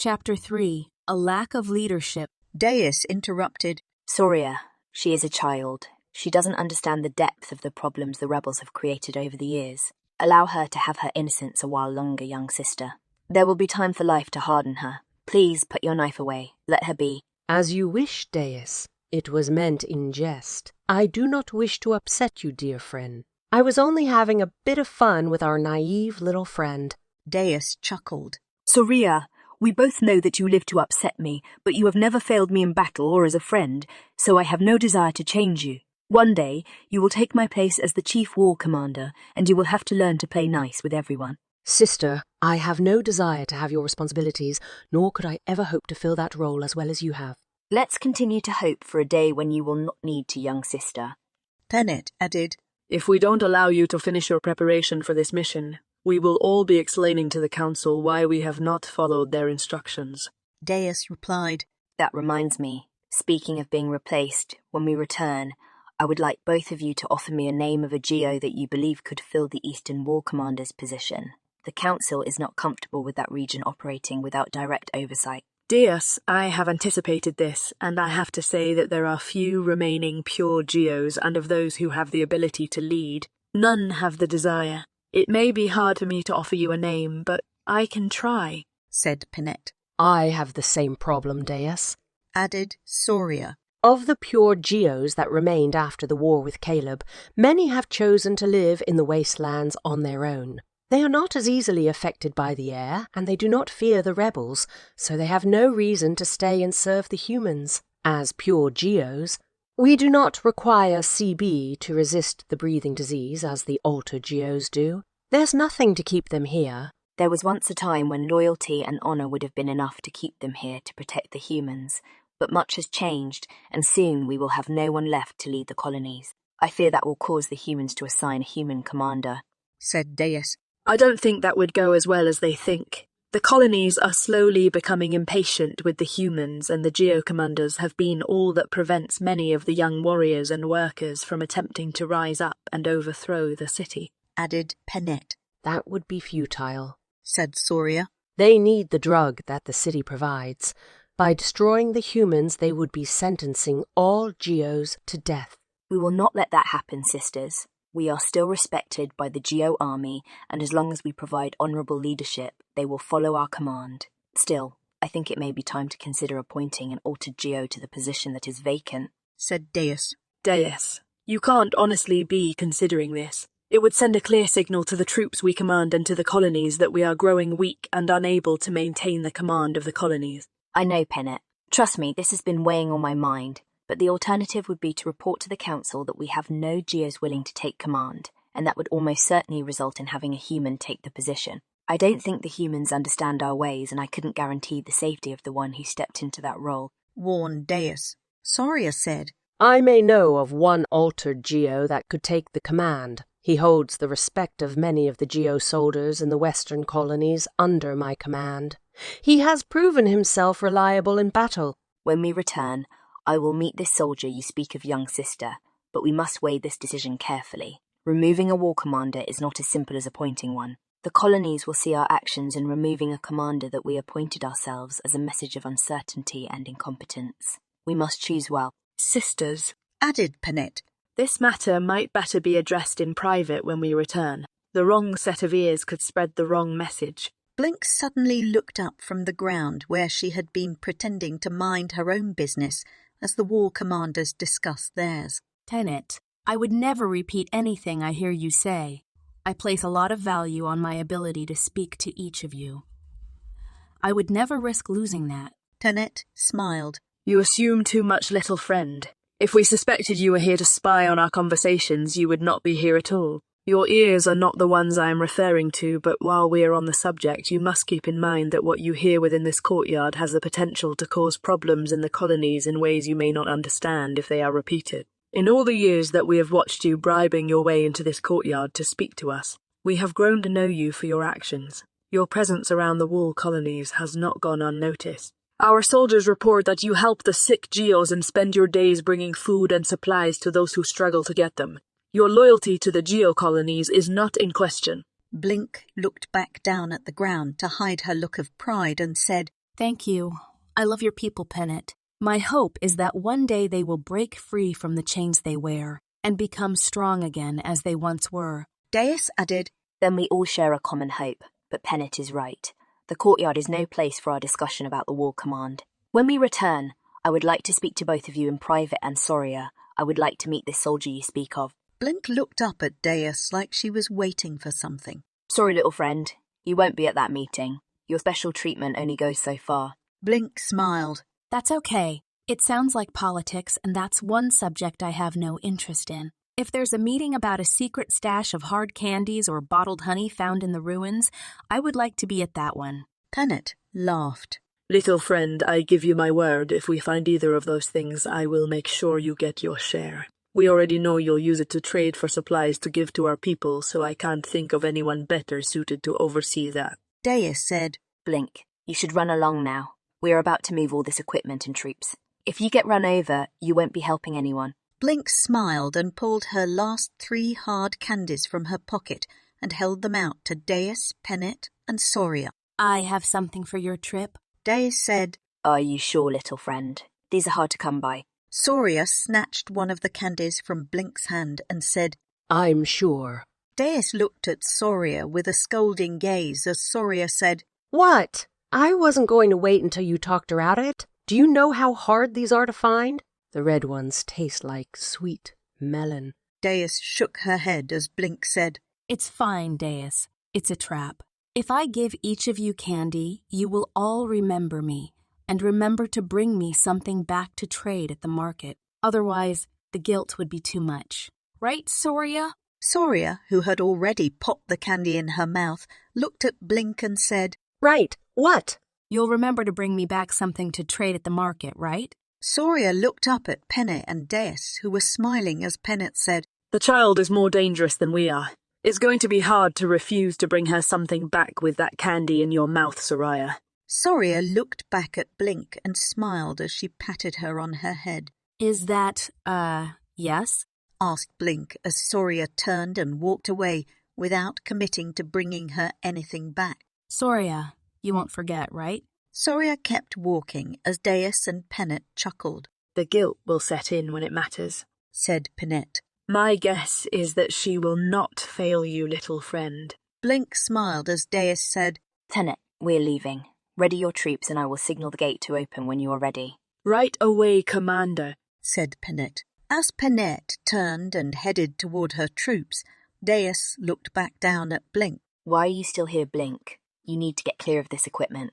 Chapter 3. A Lack of Leadership. Deus interrupted. Soria, she is a child. She doesn't understand the depth of the problems the rebels have created over the years. Allow her to have her innocence a while longer, young sister. There will be time for life to harden her. Please put your knife away. Let her be. As you wish, Deus. It was meant in jest. I do not wish to upset you, dear friend. I was only having a bit of fun with our naive little friend. Deus chuckled. Soria, we both know that you live to upset me, but you have never failed me in battle or as a friend, so I have no desire to change you. One day, you will take my place as the chief war commander, and you will have to learn to play nice with everyone. Sister, I have no desire to have your responsibilities, nor could I ever hope to fill that role as well as you have. Let's continue to hope for a day when you will not need to, young sister. Tenet added. If we don't allow you to finish your preparation for this mission, we will all be explaining to the council why we have not followed their instructions. Deus replied. That reminds me, speaking of being replaced, when we return, I would like both of you to offer me a name of a geo that you believe could fill the Eastern War Commander's position. The council is not comfortable with that region operating without direct oversight. Deus, I have anticipated this, and I have to say that there are few remaining pure geos, and of those who have the ability to lead, none have the desire. It may be hard for me to offer you a name, but I can try, said Penet. I have the same problem, Deus, added Soria. Of the pure geos that remained after the war with Caleb, many have chosen to live in the wastelands on their own. They are not as easily affected by the air, and they do not fear the rebels, so they have no reason to stay and serve the humans. As pure geos, we do not require CB to resist the breathing disease as the altered geos do. There's nothing to keep them here. There was once a time when loyalty and honor would have been enough to keep them here to protect the humans, but much has changed, and soon we will have no one left to lead the colonies. I fear that will cause the humans to assign a human commander, said Deus. I don't think that would go as well as they think. The colonies are slowly becoming impatient with the humans, and the geo-commanders have been all that prevents many of the young warriors and workers from attempting to rise up and overthrow the city, added Penet. That would be futile, said Soria. They need the drug that the city provides. By destroying the humans, they would be sentencing all geos to death. We will not let that happen, sisters. We are still respected by the Geo army, and as long as we provide honourable leadership, they will follow our command. Still, I think it may be time to consider appointing an altered Geo to the position that is vacant, said Deus. Deus, you can't honestly be considering this. It would send a clear signal to the troops we command and to the colonies that we are growing weak and unable to maintain the command of the colonies. I know, Penet. Trust me, this has been weighing on my mind. But the alternative would be to report to the council that we have no geos willing to take command, and that would almost certainly result in having a human take the position. I don't think the humans understand our ways, and I couldn't guarantee the safety of the one who stepped into that role, warned Deus. Soria said, I may know of one altered geo that could take the command. He holds the respect of many of the geo soldiers in the western colonies under my command. He has proven himself reliable in battle. When we return, I will meet this soldier you speak of, young sister, but we must weigh this decision carefully. Removing a war commander is not as simple as appointing one. The colonies will see our actions in removing a commander that we appointed ourselves as a message of uncertainty and incompetence. We must choose well. Sisters, added Penet, this matter might better be addressed in private when we return. The wrong set of ears could spread the wrong message. Blink suddenly looked up from the ground where she had been pretending to mind her own business as the war commanders discussed theirs. Tenet, I would never repeat anything I hear you say. I place a lot of value on my ability to speak to each of you. I would never risk losing that. Tenet smiled. You assume too much, little friend. If we suspected you were here to spy on our conversations, you would not be here at all. Your ears are not the ones I am referring to, but while we are on the subject, you must keep in mind that what you hear within this courtyard has the potential to cause problems in the colonies in ways you may not understand if they are repeated. In all the years that we have watched you bribing your way into this courtyard to speak to us, we have grown to know you for your actions. Your presence around the wall colonies has not gone unnoticed. Our soldiers report that you help the sick geos and spend your days bringing food and supplies to those who struggle to get them. Your loyalty to the geo-colonies is not in question. Blink looked back down at the ground to hide her look of pride and said, Thank you. I love your people, Pennant. My hope is that one day they will break free from the chains they wear and become strong again as they once were. Deus added, Then we all share a common hope, but Pennant is right. The courtyard is no place for our discussion about the war command. When we return, I would like to speak to both of you in private, and Soria, I would like to meet this soldier you speak of. Blink looked up at Deus like she was waiting for something. Sorry, little friend, you won't be at that meeting. Your special treatment only goes so far. Blink smiled. That's okay. It sounds like politics, and that's one subject I have no interest in. If there's a meeting about a secret stash of hard candies or bottled honey found in the ruins, I would like to be at that one. Pennant laughed. Little friend, I give you my word, if we find either of those things, I will make sure you get your share. We already know you'll use it to trade for supplies to give to our people, so I can't think of anyone better suited to oversee that. Deus said, Blink, you should run along now. We are about to move all this equipment and troops. If you get run over, you won't be helping anyone. Blink smiled and pulled her last 3 hard candies from her pocket and held them out to Deus, Pennant, and Soria. I have something for your trip. Deus said, Are you sure, little friend? These are hard to come by. Soria snatched one of the candies from Blink's hand and said, I'm sure. Deus looked at Soria with a scolding gaze as Soria said, What? I wasn't going to wait until you talked her out of it. Do you know how hard these are to find? The red ones taste like sweet melon. Deus shook her head as Blink said, It's fine, Deus. It's a trap. If I give each of you candy, you will all remember me, and remember to bring me something back to trade at the market. Otherwise, the guilt would be too much. Right, Soria? Soria, who had already popped the candy in her mouth, looked at Blink and said, Right. What? You'll remember to bring me back something to trade at the market, right? Soria looked up at Pennant and Deus, who were smiling as Pennant said, The child is more dangerous than we are. It's going to be hard to refuse to bring her something back with that candy in your mouth, Soraya. Soria looked back at Blink and smiled as she patted her on her head. Is that, yes? Asked Blink as Soria turned and walked away without committing to bringing her anything back. Soria, you won't forget, right? Soria kept walking as Deus and Pennant chuckled. The guilt will set in when it matters, said Pennant. My guess is that she will not fail you, little friend. Blink smiled as Deus said, Tenet, we're leaving. Ready your troops and I will signal the gate to open when you are ready. Right away, Commander, said Pennant. As Pennant turned and headed toward her troops, Deus looked back down at Blink. Why are you still here, Blink? You need to get clear of this equipment.